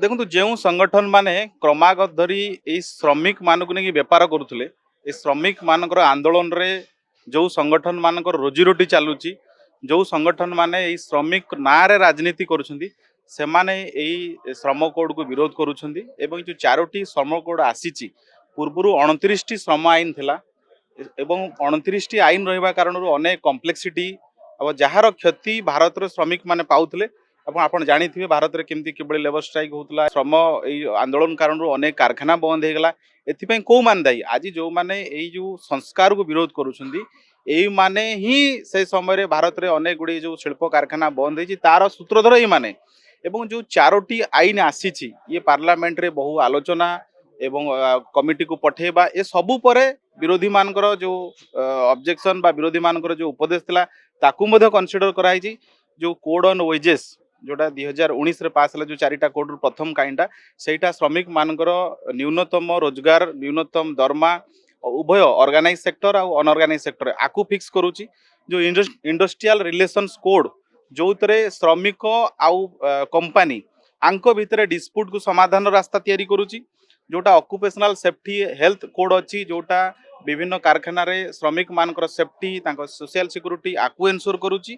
देखो जो संगठन माने क्रमागत धरी श्रमिक मान को नहीं बेपार करुले श्रमिक मान आंदोलन रे जो संगठन मान रोजी रोटी चलुची जो संगठन माने श्रमिक ना राजनीति करुछंदी सेमाने श्रम कोड को विरोध करुछंदी एवं जो 4टी श्रम कोड आसीची पूर्व 29 श्रम आईन थिला एवं 29 आईन रहिबा कारण अनेक कॉम्प्लेक्सिटी अब जार क्षति भारत श्रमिक माने पाउथले आपण जानी भारत में केमती कि लेबर स्ट्राइक होता श्रम आंदोलन कारण अनेक कारखाना बंद हो गला एथिपाई कौ मान दायी आज जो माने जो संस्कार को विरोध करुछंदी एई माने ही से समय भारत में अनेक गुड़ी जो शिल्प कारखाना बंद होती तार सूत्रधर ये माने एवं जो 4टी आईन आसी ये पार्लियामेंट रे बहु आलोचना एवं कमिटी को पठेबा ए सबु परे विरोधी मानकर जो ऑब्जेक्शन बा विरोधी मानकर जो उपदेश थिला ताकू मध्य कंसीडर कराई जो कोड ऑन वेजेस जोटा 2019 पास जो 4टा कोड प्रथम काइंडा सेटा श्रमिक मानकर न्यूनतम रोजगार न्यूनतम दरमा उभय ऑर्गेनाइज सेक्टर और अनऑर्गेनाइज सेक्टर आकु फिक्स करूची जो इंडस्ट्रियल रिलेशंस कोड जो श्रमिक आउ कंपनी आंको भितर डिस्प्यूट को समाधान रास्ता तैयारी करूची जोटा ऑक्युपेशनल सेफ्टी हेल्थ कोड अच्छी जोटा विभिन्न कारखाना रे श्रमिक मानकर सेफ्टी तांको सोशल सिक्यूरिटी आकु एनश्योर करूची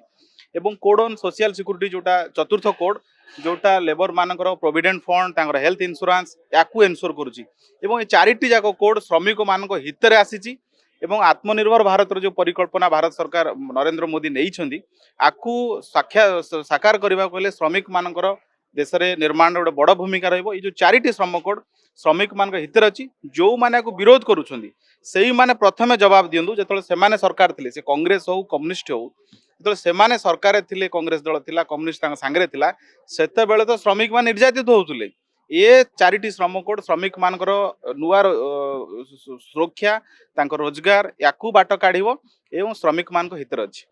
एवं कोड ऑन सोशल सिक्यूरिटी जोटा चतुर्थ कोड जोटा लेबर मानकर प्रोविडेंट फंड तांकर हेल्थ इंश्योरेंस याकु एनश्योर करूची एवं ये 4टी जाक कोड श्रमिक मानक हितरे आसीची एवं आत्मनिर्भर भारत जो परिकल्पना भारत सरकार नरेंद्र मोदी नहीं आकु साकार करने को श्रमिक मानकर देश में निर्माण गोटे बड़ भूमिका रही जो 4टी श्रम कोड श्रमिक मान हितरे अच्छी जो मैंने विरोध करुँच से मैंने प्रथमे जवाब दिंतु जो से सरकार थे से कांग्रेस हो कम्युनिस्ट हो जो से सरकार थे कांग्रेस दल थिला कम्युनिस्ट सांगे थिला सेते बेले तो श्रमिक मान निर्यातित होते ये 4टी श्रम कोड श्रमिक मानकर नुआ सुरक्षा रोजगार याकू बाट काढ़ एवं श्रमिक मान हितरे अच्छी।